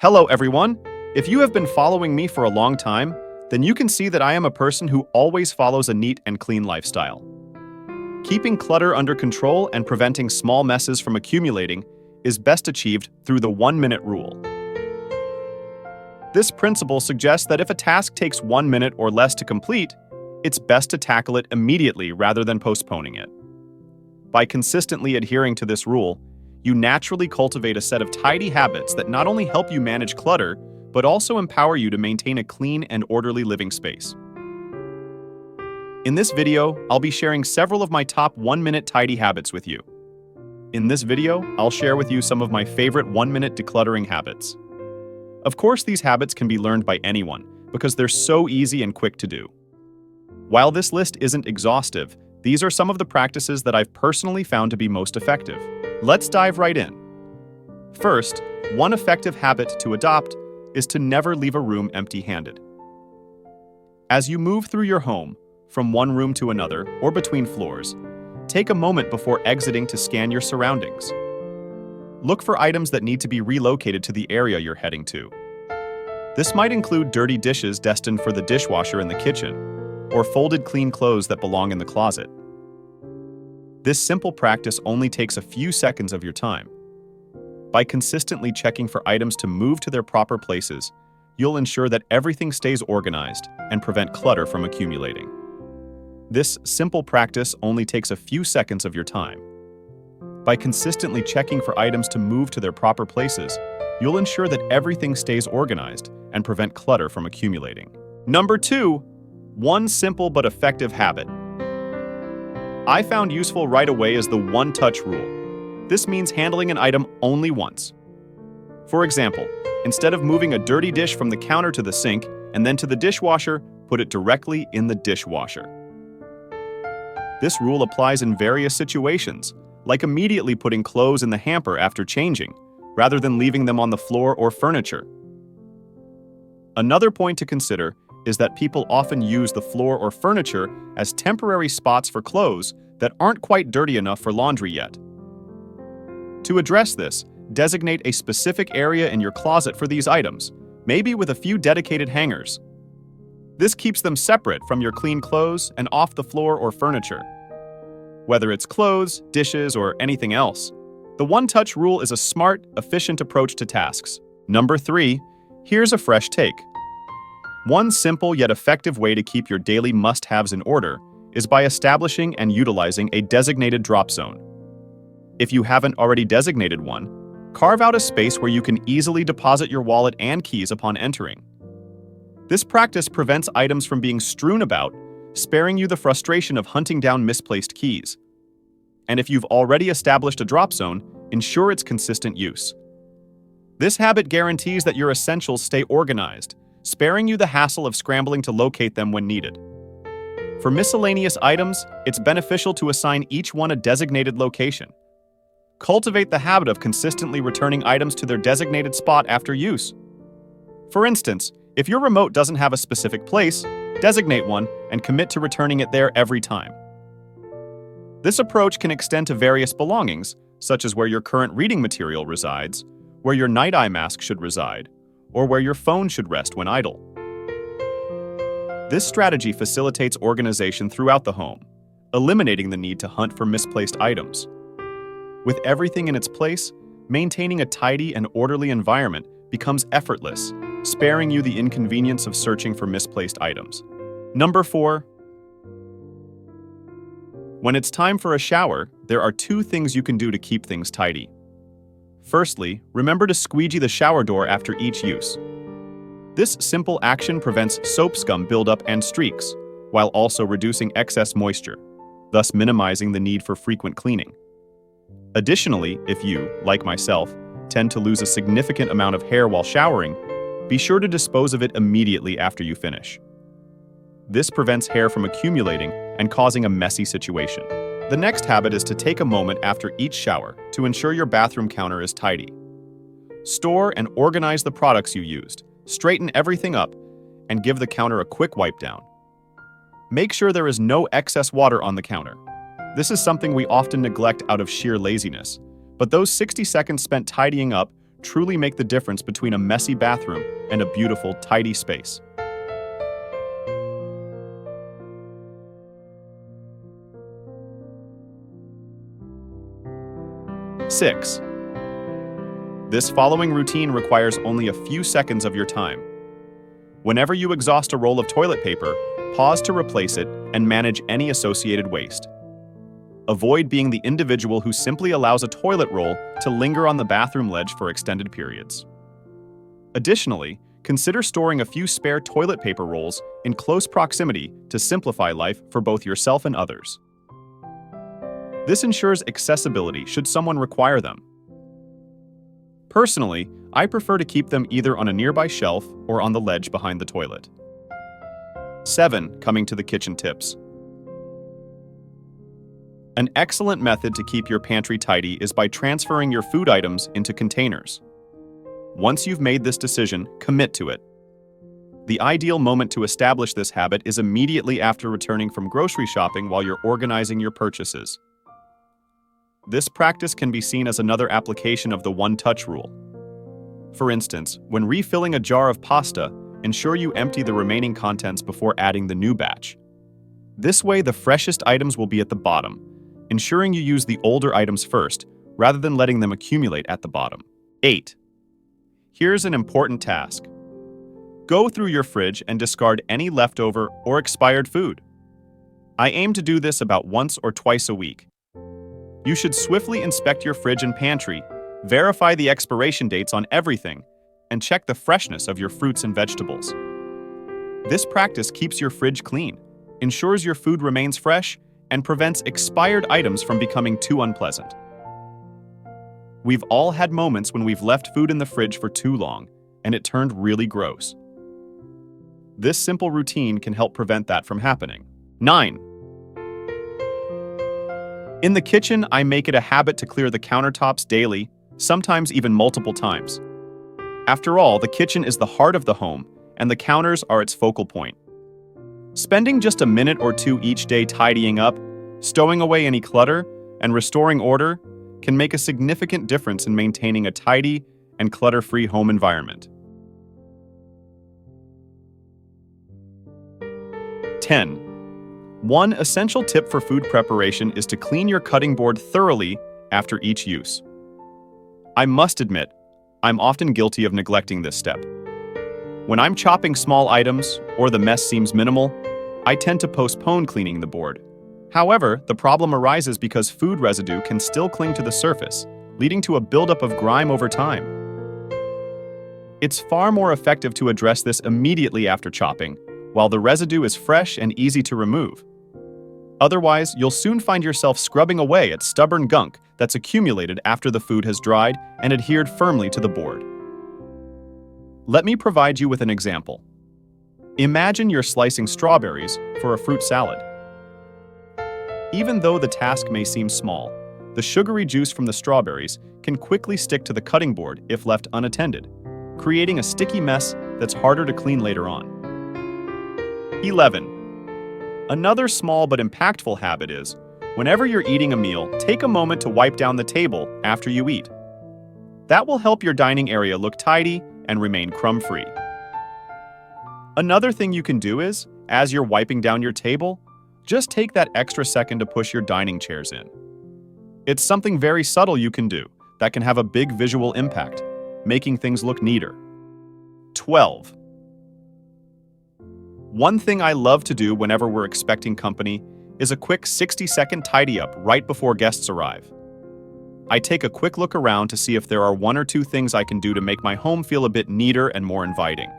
Hello everyone! If you have been following me for a long time, then you can see that I am a person who always follows a neat and clean lifestyle. Keeping clutter under control and preventing small messes from accumulating is best achieved through the 1-minute rule. This principle suggests that if a task takes 1 minute or less to complete, it's best to tackle it immediately rather than postponing it. By consistently adhering to this rule, you naturally cultivate a set of tidy habits that not only help you manage clutter, but also empower you to maintain a clean and orderly living space. In this video, I'll be sharing several of my top 1-minute tidy habits with you. In this video, I'll share with you some of my favorite 1-minute decluttering habits. Of course, these habits can be learned by anyone because they're so easy and quick to do. While this list isn't exhaustive, these are some of the practices that I've personally found to be most effective. Let's dive right in. First, one effective habit to adopt is to never leave a room empty-handed. As you move through your home, from one room to another or between floors, take a moment before exiting to scan your surroundings. Look for items that need to be relocated to the area you're heading to. This might include dirty dishes destined for the dishwasher in the kitchen, or folded clean clothes that belong in the closet. This simple practice only takes a few seconds of your time. By consistently checking for items to move to their proper places, you'll ensure that everything stays organized and prevent clutter from accumulating. This simple practice only takes a few seconds of your time. By consistently checking for items to move to their proper places, you'll ensure that everything stays organized and prevent clutter from accumulating. Number 2, one simple but effective habit I found useful right away is the one-touch rule. This means handling an item only once. For example, instead of moving a dirty dish from the counter to the sink and then to the dishwasher, put it directly in the dishwasher. This rule applies in various situations, like immediately putting clothes in the hamper after changing, rather than leaving them on the floor or furniture. Another point to consider is that people often use the floor or furniture as temporary spots for clothes that aren't quite dirty enough for laundry yet. To address this, designate a specific area in your closet for these items, maybe with a few dedicated hangers. This keeps them separate from your clean clothes and off the floor or furniture. Whether it's clothes, dishes, or anything else, the one-touch rule is a smart, efficient approach to tasks. Number 3, here's a fresh take. One simple yet effective way to keep your daily must-haves in order is by establishing and utilizing a designated drop zone. If you haven't already designated one, carve out a space where you can easily deposit your wallet and keys upon entering. This practice prevents items from being strewn about, sparing you the frustration of hunting down misplaced keys. And if you've already established a drop zone, ensure its consistent use. This habit guarantees that your essentials stay organized, sparing you the hassle of scrambling to locate them when needed. For miscellaneous items, it's beneficial to assign each one a designated location. Cultivate the habit of consistently returning items to their designated spot after use. For instance, if your remote doesn't have a specific place, designate one and commit to returning it there every time. This approach can extend to various belongings, such as where your current reading material resides, where your night eye mask should reside, or where your phone should rest when idle. This strategy facilitates organization throughout the home, eliminating the need to hunt for misplaced items. With everything in its place, maintaining a tidy and orderly environment becomes effortless, sparing you the inconvenience of searching for misplaced items. Number 4. When it's time for a shower, there are 2 things you can do to keep things tidy. Firstly, remember to squeegee the shower door after each use. This simple action prevents soap scum buildup and streaks, while also reducing excess moisture, thus minimizing the need for frequent cleaning. Additionally, if you, like myself, tend to lose a significant amount of hair while showering, be sure to dispose of it immediately after you finish. This prevents hair from accumulating and causing a messy situation. The next habit is to take a moment after each shower to ensure your bathroom counter is tidy. Store and organize the products you used, straighten everything up, and give the counter a quick wipe down. Make sure there is no excess water on the counter. This is something we often neglect out of sheer laziness, but those 60 seconds spent tidying up truly make the difference between a messy bathroom and a beautiful, tidy space. 6. This following routine requires only a few seconds of your time. Whenever you exhaust a roll of toilet paper, pause to replace it and manage any associated waste. Avoid being the individual who simply allows a toilet roll to linger on the bathroom ledge for extended periods. Additionally, consider storing a few spare toilet paper rolls in close proximity to simplify life for both yourself and others. This ensures accessibility should someone require them. Personally, I prefer to keep them either on a nearby shelf or on the ledge behind the toilet. 7. Coming to the kitchen tips. An excellent method to keep your pantry tidy is by transferring your food items into containers. Once you've made this decision, commit to it. The ideal moment to establish this habit is immediately after returning from grocery shopping while you're organizing your purchases. This practice can be seen as another application of the one-touch rule. For instance, when refilling a jar of pasta, ensure you empty the remaining contents before adding the new batch. This way, the freshest items will be at the bottom, ensuring you use the older items first, rather than letting them accumulate at the bottom. 8. Here's an important task. Go through your fridge and discard any leftover or expired food. I aim to do this about once or twice a week. You should swiftly inspect your fridge and pantry, verify the expiration dates on everything, and check the freshness of your fruits and vegetables. This practice keeps your fridge clean, ensures your food remains fresh, and prevents expired items from becoming too unpleasant. We've all had moments when we've left food in the fridge for too long, and it turned really gross. This simple routine can help prevent that from happening. 9. In the kitchen, I make it a habit to clear the countertops daily, sometimes even multiple times. After all, the kitchen is the heart of the home, and the counters are its focal point. Spending just a minute or two each day tidying up, stowing away any clutter, and restoring order can make a significant difference in maintaining a tidy and clutter-free home environment. 10. One essential tip for food preparation is to clean your cutting board thoroughly after each use. I must admit, I'm often guilty of neglecting this step. When I'm chopping small items or the mess seems minimal, I tend to postpone cleaning the board. However, the problem arises because food residue can still cling to the surface, leading to a buildup of grime over time. It's far more effective to address this immediately after chopping, while the residue is fresh and easy to remove. Otherwise, you'll soon find yourself scrubbing away at stubborn gunk that's accumulated after the food has dried and adhered firmly to the board. Let me provide you with an example. Imagine you're slicing strawberries for a fruit salad. Even though the task may seem small, the sugary juice from the strawberries can quickly stick to the cutting board if left unattended, creating a sticky mess that's harder to clean later on. 11. Another small but impactful habit is, whenever you're eating a meal, take a moment to wipe down the table after you eat. That will help your dining area look tidy and remain crumb-free. Another thing you can do is, as you're wiping down your table, just take that extra second to push your dining chairs in. It's something very subtle you can do that can have a big visual impact, making things look neater. 12. One thing I love to do whenever we're expecting company is a quick 60-second tidy-up right before guests arrive. I take a quick look around to see if there are one or two things I can do to make my home feel a bit neater and more inviting.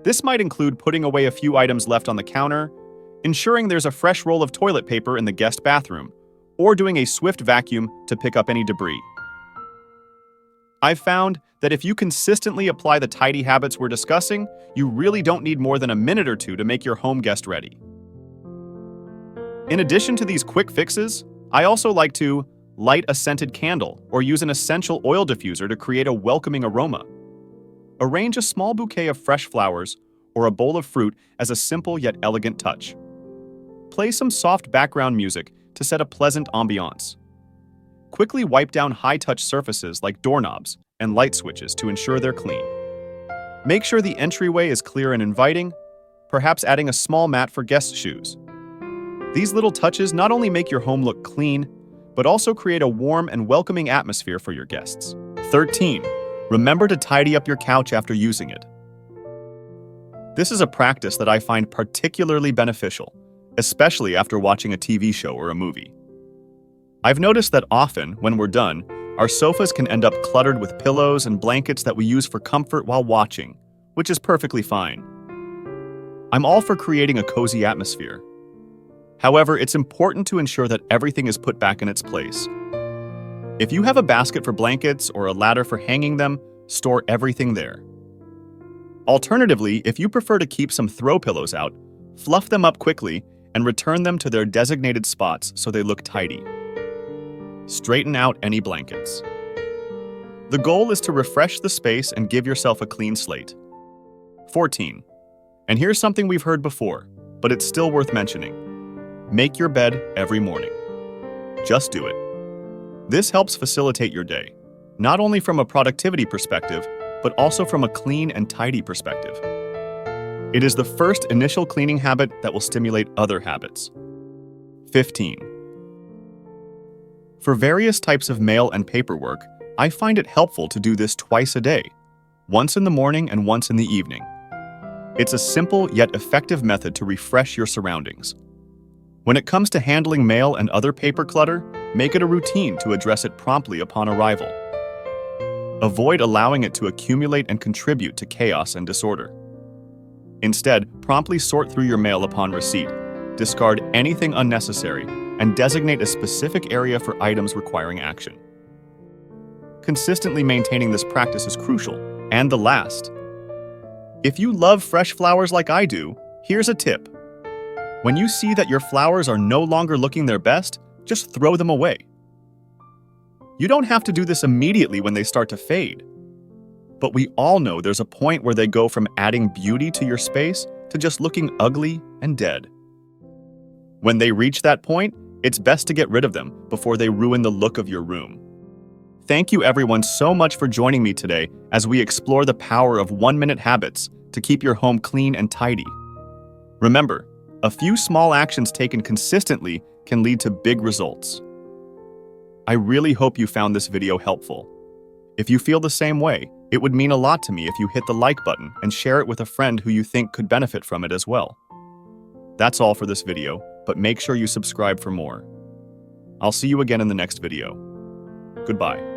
This might include putting away a few items left on the counter, ensuring there's a fresh roll of toilet paper in the guest bathroom, or doing a swift vacuum to pick up any debris. I've found that if you consistently apply the tidy habits we're discussing, you really don't need more than a minute or two to make your home guest ready. In addition to these quick fixes, I also like to light a scented candle or use an essential oil diffuser to create a welcoming aroma. Arrange a small bouquet of fresh flowers or a bowl of fruit as a simple yet elegant touch. Play some soft background music to set a pleasant ambiance. Quickly wipe down high-touch surfaces like doorknobs and light switches to ensure they're clean. Make sure the entryway is clear and inviting, perhaps adding a small mat for guest shoes. These little touches not only make your home look clean, but also create a warm and welcoming atmosphere for your guests. 13. Remember to tidy up your couch after using it. This is a practice that I find particularly beneficial, especially after watching a TV show or a movie. I've noticed that often, when we're done, our sofas can end up cluttered with pillows and blankets that we use for comfort while watching, which is perfectly fine. I'm all for creating a cozy atmosphere. However, it's important to ensure that everything is put back in its place. If you have a basket for blankets or a ladder for hanging them, store everything there. Alternatively, if you prefer to keep some throw pillows out, fluff them up quickly and return them to their designated spots so they look tidy. Straighten out any blankets. The goal is to refresh the space and give yourself a clean slate. 14. And here's something we've heard before, but it's still worth mentioning. Make your bed every morning. Just do it. This helps facilitate your day, not only from a productivity perspective, but also from a clean and tidy perspective. It is the first initial cleaning habit that will stimulate other habits. 15. For various types of mail and paperwork, I find it helpful to do this twice a day, once in the morning and once in the evening. It's a simple yet effective method to refresh your surroundings. When it comes to handling mail and other paper clutter, make it a routine to address it promptly upon arrival. Avoid allowing it to accumulate and contribute to chaos and disorder. Instead, promptly sort through your mail upon receipt, discard anything unnecessary, and designate a specific area for items requiring action. Consistently maintaining this practice is crucial. And the last. If you love fresh flowers like I do, here's a tip. When you see that your flowers are no longer looking their best, just throw them away. You don't have to do this immediately when they start to fade. But we all know there's a point where they go from adding beauty to your space to just looking ugly and dead. When they reach that point, it's best to get rid of them before they ruin the look of your room. Thank you everyone so much for joining me today as we explore the power of 1-minute habits to keep your home clean and tidy. Remember, a few small actions taken consistently can lead to big results. I really hope you found this video helpful. If you feel the same way, it would mean a lot to me if you hit the like button and share it with a friend who you think could benefit from it as well. That's all for this video, but make sure you subscribe for more. I'll see you again in the next video. Goodbye.